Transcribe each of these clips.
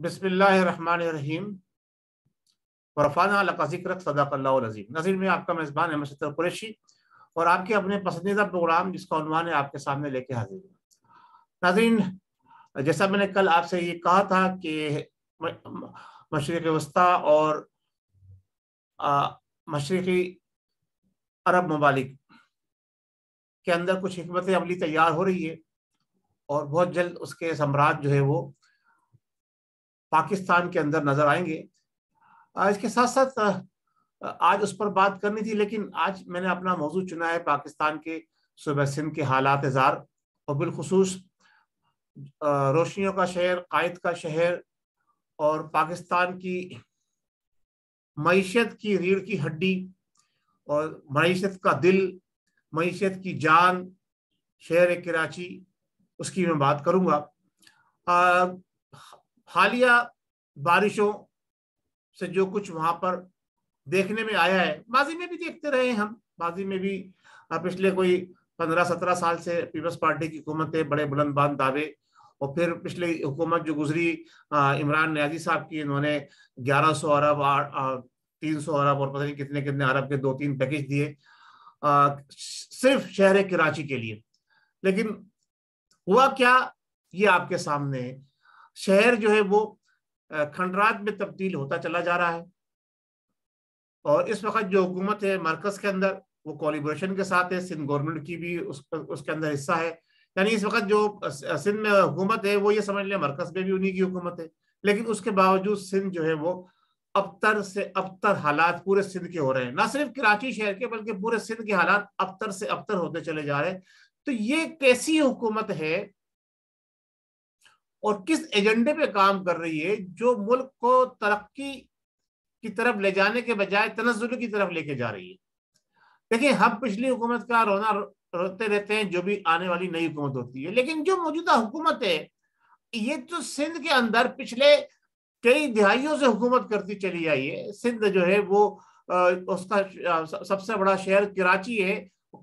बिस्मिल्लाहिर्रहमानिर्रहीम। वरफ़अना लका ज़िक्रक सदक़ल्लाहुल अज़ीम। नज़ीर में आपका मेज़बान अहमद शत्तर कुरैशी और आपके अपने पसंदीदा प्रोग्राम जिसका उन्वान है आपके सामने लेके हाजिर हूँ। नाज़रीन, जैसा मैंने कल आपसे ये कहा था कि मशरिक़ वस्ता और मशरिक़ी अरब ममालिक के अंदर कुछ हिकमत अमली तैयार हो रही है और बहुत जल्द उसके सम्राट जो है वो पाकिस्तान के अंदर नजर आएंगे। इसके साथ साथ आज उस पर बात करनी थी, लेकिन आज मैंने अपना मौजू चुना है पाकिस्तान के सूबा सिंध के हालात ज़ार और बिलखुसूस रोशनियों का शहर, कायद का शहर और पाकिस्तान की मईशत की रीढ़ की हड्डी और मईशत का दिल, मईशत की जान शहर कराची, उसकी मैं बात करूंगा। हालिया बारिशों से जो कुछ वहां पर देखने में आया है, माजी में भी देखते रहे हम। माजी में भी पिछले कोई 15-17 साल से पीपल्स पार्टी की हुकूमतें बड़े बुलंदबान दावे, और फिर पिछले हुकूमत जो गुजरी इमरान नियाजी साहब की, इन्होंने 1100 अरब 300 अरब और पता नहीं कितने कितने अरब के 2-3 पैकेज दिए सिर्फ शहर कराची के लिए। लेकिन हुआ क्या, ये आपके सामने है। शहर जो है वो खंडरात में तब्दील होता चला जा रहा है और इस वक्त जो हुकूमत है मरकज के अंदर वो कोलिब्रेशन के साथ है, सिंध गवर्नमेंट की भी उसके अंदर हिस्सा है। यानी इस वक्त जो सिंध में हुकूमत है वो ये समझ लें मरकज में भी उन्हीं की हुकूमत है, लेकिन उसके बावजूद सिंध जो है वो अबतर से अबतर हालात पूरे सिंध के हो रहे हैं। ना सिर्फ कराची शहर के बल्कि पूरे सिंध के हालात अबतर से अबतर होते चले जा रहे हैं। तो ये कैसी हुकूमत है और किस एजेंडे पे काम कर रही है जो मुल्क को तरक्की की तरफ ले जाने के बजाय तनज़्ज़ुल की तरफ लेके जा रही है। देखिए, हम पिछली हुकूमत का रोना रोते रहते हैं जो भी आने वाली नई हुकूमत होती है, लेकिन जो मौजूदा हुकूमत है ये तो सिंध के अंदर पिछले कई दिहाइयों से हुकूमत करती चली आई है। सिंध जो है वो उसका सबसे बड़ा शहर कराची है।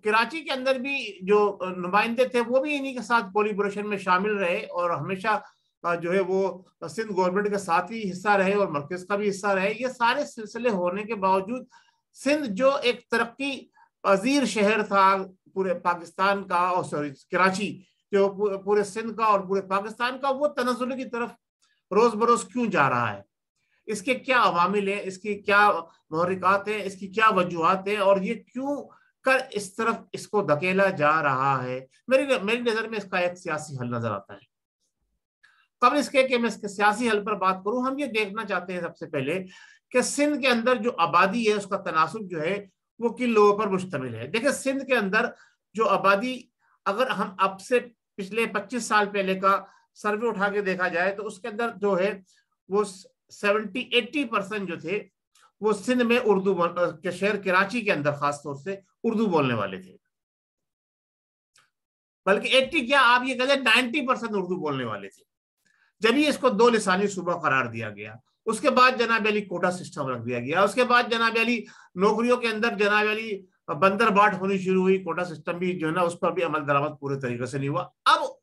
कराची के अंदर भी जो नुमाइंदे थे वो भी इन्हीं के साथ कोलिब्रेशन में शामिल रहे और हमेशा जो है वो सिंध गवर्नमेंट के साथ ही हिस्सा रहे और मरकज का भी हिस्सा रहे। ये सारे सिलसिले होने के बावजूद सिंध जो एक तरक्की पजीर शहर था पूरे पाकिस्तान का, और सॉरी कराची जो पूरे सिंध का और पूरे पाकिस्तान का, वो तनज़्ज़ुल की तरफ रोज बरोज क्यों जा रहा है? इसके क्या अवामिल है, इसकी क्या महरिकात है, इसकी क्या वजूहात है और ये क्यों कर इस तरफ इसको धकेला जा रहा है? मेरी नजर में इसका एक सियासी हल नजर आता है। कब इसके कि मैं इसके सियासी हल पर बात करूं, हम ये देखना चाहते हैं सबसे पहले कि सिंध के अंदर जो आबादी है उसका तनासुब जो है वो किन लोगों पर मुश्तमिल है। देखिए, सिंध के अंदर जो आबादी, अगर हम अब से पिछले 25 साल पहले का सर्वे उठा के देखा जाए तो उसके अंदर जो है वो 70-80% जो थे वो सिंध में उर्दू के शहर कराची के अंदर खासतौर से उर्दू बोलने वाले थे। बल्कि 80 क्या, आप ये कहते 90% उर्दू बोलने वाले थे। जब ही इसको 2 लिसानी सूबा करार दिया गया, उसके बाद जनाब अली कोटा सिस्टम रख दिया गया, उसके बाद जनाब अली नौकरियों के अंदर जनाब अली बंदर बाट होनी शुरू हुई, कोटा सिस्टम भी जो है ना उस पर भी अमल दरामद पूरे तरीके से नहीं हुआ। अब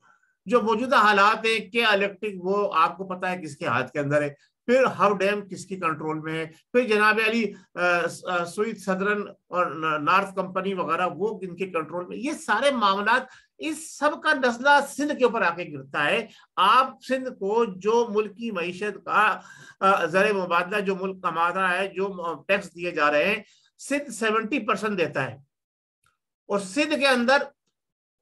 जो मौजूदा हालात है, क्या इलेक्ट्रिक वो आपको पता है किसके हाथ के अंदर है, फिर हव डैम किसकी कंट्रोल में है, फिर जनाब अली स्वीट सदरन और नॉर्थ कंपनी वगैरह वो इनके कंट्रोल में। ये सारे मामला, इस सब का नस्ला सिंध के ऊपर आके गिरता है। आप सिंध को जो मुल्क की मईशत का ज़र मुबादला जो मुल्क कमा रहा है, जो टैक्स दिए जा रहे हैं, सिंध 70% देता है और सिंध के अंदर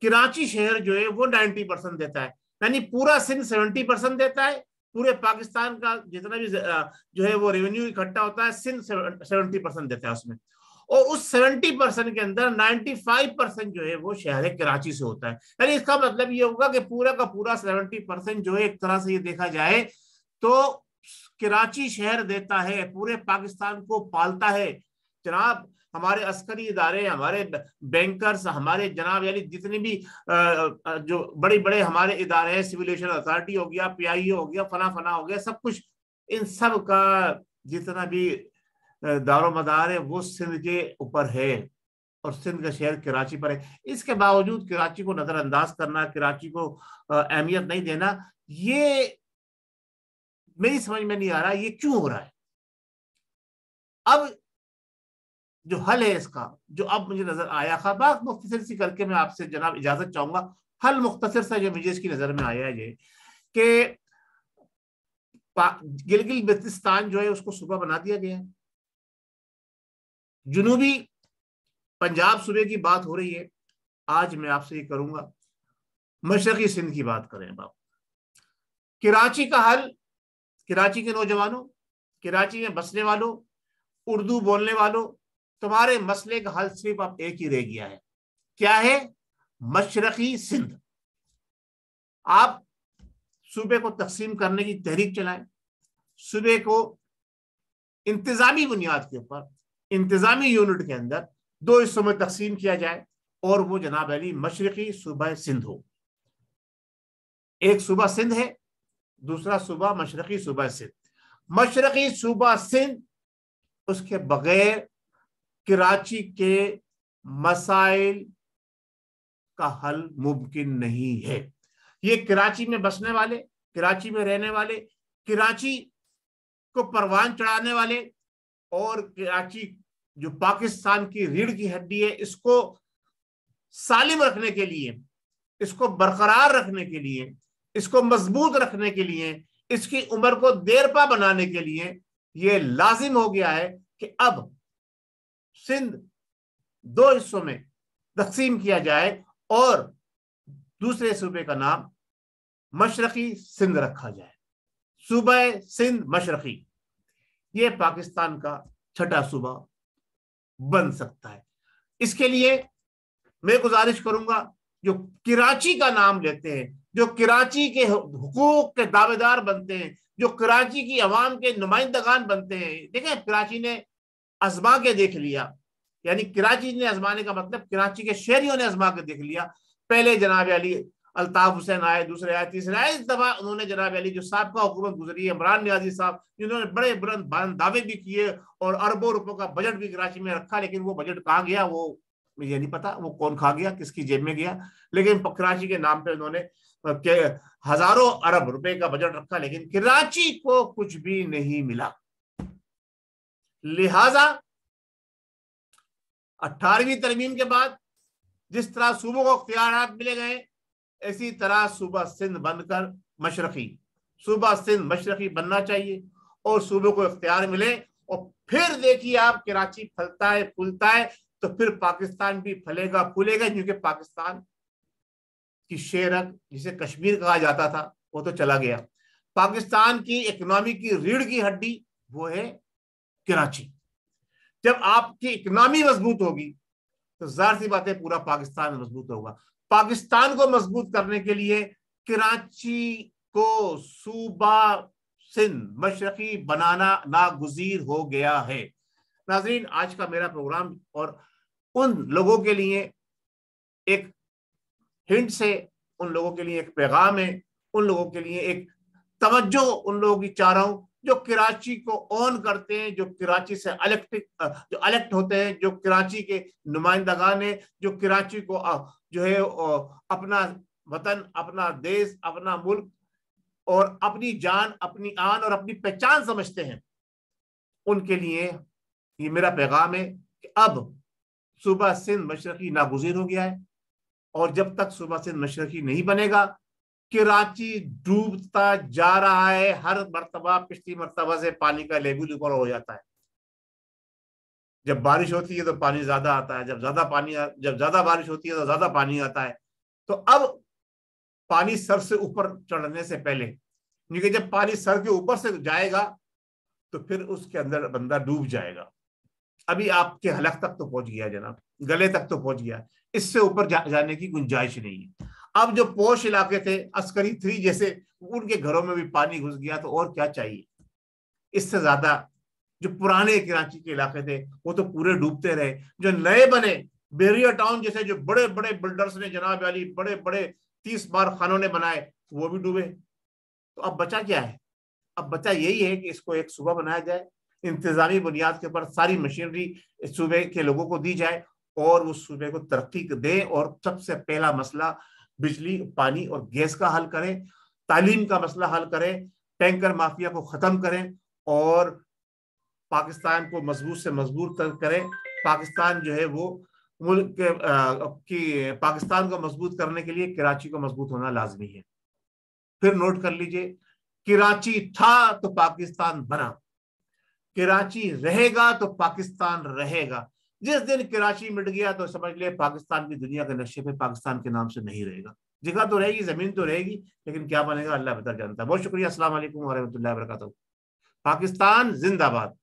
कराची शहर जो है वो 90% देता है। यानी पूरा सिंध 70% देता है। पूरे पाकिस्तान का जितना भी जो है वो रेवेन्यू इकट्ठा होता है, सिंध 70% देता है उसमें, और उस 70% के अंदर 95% जो है वो शहर कराची से होता है। यानी इसका मतलब ये होगा कि पूरा का पूरा 70% जो है एक तरह से ये देखा जाए तो कराची शहर देता है, पूरे पाकिस्तान को पालता है। जनाब, हमारे अस्करी इदारे, हमारे बैंकर्स, हमारे जनाब यानी जितने भी जो बड़े बड़े हमारे इदारे हैं, सिविल एविएशन अथॉरिटी हो गया, पीआईओ हो गया, फना फना हो गया, सब कुछ, इन सब का जितना भी दारो मदार है वो सिंध के ऊपर है और सिंध का शहर कराची पर है। इसके बावजूद कराची को नजरअंदाज करना, कराची को अहमियत नहीं देना, ये मेरी समझ में नहीं आ रहा ये क्यों हो रहा है। अब जो हल है इसका, जो अब मुझे नजर आया, बात मुख्तसर सी करके मैं आपसे जनाब इजाजत चाहूंगा। हल मुख्तसर सा जो मुझे इसकी नजर में आया है ये कि गिलगित बल्तिस्तान जो है उसको सूबा बना दिया गया है। जुनूबी पंजाब सूबे की बात हो रही है, आज मैं आपसे ये करूंगा मशरकी सिंध की बात करें। बाप कराची का हल, कराची के नौजवानों, कराची में बसने वालों, उर्दू बोलने वालों, तुम्हारे मसले का हल सिर्फ अब एक ही रह गया है। क्या है? मशरकी सिंध। आप सूबे को तकसीम करने की तहरीक चलाएं, सूबे को इंतजामी बुनियाद के ऊपर, इंतजामी यूनिट के अंदर दो हिस्सों में तकसीम किया जाए और वो जनाब अली मशरकी सूबा सिंध हो। एक सूबा सिंध है, दूसरा सूबा मशरकी सूबा सिंध। मशरकी सूबा सिंध, उसके बगैर कराची के मसाइल का हल मुमकिन नहीं है। ये कराची में बसने वाले, कराची में रहने वाले, कराची को परवान चढ़ाने वाले और कराची जो पाकिस्तान की रीढ़ की हड्डी है, इसको सालिम रखने के लिए, इसको बरकरार रखने के लिए, इसको मजबूत रखने के लिए, इसकी उम्र को देरपा बनाने के लिए यह लाजिम हो गया है कि अब सिंध दो हिस्सों में तकसीम किया जाए और दूसरे सूबे का नाम मशरकी सिंध रखा जाए। सूबा सिंध मशरकी, यह पाकिस्तान का छठा सूबा बन सकता है। इसके लिए मैं गुजारिश करूंगा, जो कराची का नाम लेते हैं, जो कराची के हुकूक के दावेदार बनते हैं, जो कराची की अवाम के नुमाइंदगान बनते हैं। देखें, कराची ने आजमा के देख लिया, यानी कराची ने आजमाने का मतलब कराची के शहरियों ने आजमा के देख लिया। पहले जनाब अली अल्ताफ हुसैन आए, दूसरे आए, तीसरे आए। इस दफा उन्होंने जनाब अली जो साबका हुकूमत गुजरी है, इमरान नियाजी साहब, जिन्होंने बड़े बुलंद दावे भी किए और अरबों रुपयों का बजट भी कराची में रखा, लेकिन वो बजट कहाँ गया वो मुझे नहीं पता, वो कौन खा गया, किसकी जेब में गया। लेकिन कराची के नाम पे उन्होंने हजारों अरब रुपए का बजट रखा, लेकिन कराची को कुछ भी नहीं मिला। लिहाजा 18वीं तरमीम के बाद जिस तरह सूबों को इख्तियारात मिले गए, इसी तरह सूबा सिंध बनकर मशरकी, सूबा सिंध मशरकी बनना चाहिए और सूबों को इख्तियार मिले। और फिर देखिए आप, कराची फलता है फूलता है तो फिर पाकिस्तान भी फलेगा फूलेगा, क्योंकि पाकिस्तान की शेरक जिसे कश्मीर कहा जाता था वो तो चला गया। पाकिस्तान की इकोनॉमी की रीढ़ की हड्डी वो है कराची। जब आपकी इकोनॉमी मजबूत होगी तो जाहिर सी बात है पूरा पाकिस्तान मजबूत होगा। पाकिस्तान को मजबूत करने के लिए कराची को सूबा सिंध मशरकी बनाना नागुज़ीर हो गया है। नाज़रीन, आज का मेरा प्रोग्राम और उन लोगों के लिए एक हिंट से, उन लोगों के लिए एक पैगाम है, उन लोगों के लिए एक तवज्जो उन लोगों की चाह रहा हूं जो कराची को ऑन करते हैं, जो कराची से जो इलेक्ट होते हैं, जो कराची के नुमाइंदगान है, जो कराची को जो है अपना वतन, अपना देश, अपना मुल्क और अपनी जान, अपनी आन और अपनी पहचान समझते हैं। उनके लिए ये मेरा पैगाम है कि अब सूबा सिंध मशरकी नागुज़ीर हो गया है और जब तक सूबा सिंध मशरकी नहीं बनेगा, कराची डूबता जा रहा है। हर मर्तबा, पिछली मर्तबा से पानी का लेवल ऊपर हो जाता है। जब बारिश होती है तो पानी ज्यादा आता है, जब ज्यादा बारिश होती है तो ज्यादा पानी आता है। तो अब पानी सर से ऊपर चढ़ने से पहले, क्योंकि जब पानी सर के ऊपर से जाएगा तो फिर उसके अंदर बंदा डूब जाएगा। अभी आपके हलक तक तो पहुंच गया जनाब, गले तक तो पहुंच गया, इससे ऊपर जाने की गुंजाइश नहीं है। अब जो पोश इलाके थे, अस्करी 3 जैसे, उनके घरों में भी पानी घुस गया, तो और क्या चाहिए इससे ज्यादा। जो पुराने कराची के इलाके थे वो तो पूरे डूबते रहे। जो नए बने बेरिया टाउन जैसे, जो बड़े बड़े बिल्डर्स ने जनाब अली बड़े बड़े 30 बार खानों ने बनाए, वो भी डूबे। तो अब बचा क्या है? अब बचा यही है कि इसको एक सूबा बनाया जाए, इंतजामी बुनियाद के ऊपर सारी मशीनरी सूबे के लोगों को दी जाए और उस सूबे को तरक्की दे। और सबसे पहला मसला बिजली, पानी और गैस का हल करें, तालीम का मसला हल करें, टैंकर माफिया को खत्म करें और पाकिस्तान को मजबूत से मजबूत करें। पाकिस्तान जो है वो मुल्क की पाकिस्तान को मजबूत करने के लिए कराची को मजबूत होना लाजमी है। फिर नोट कर लीजिए, कराची था तो पाकिस्तान बना, कराची रहेगा तो पाकिस्तान रहेगा। जिस दिन कराची मिट गया तो समझ ले पाकिस्तान भी दुनिया के नक्शे पे पाकिस्तान के नाम से नहीं रहेगा। जगह तो रहेगी, जमीन तो रहेगी, लेकिन क्या बनेगा अल्लाह बेहतर जानता है। बहुत शुक्रिया। अस्सलाम वालेकुम व रहमतुल्लाहि व बरकातहू। पाकिस्तान जिंदाबाद।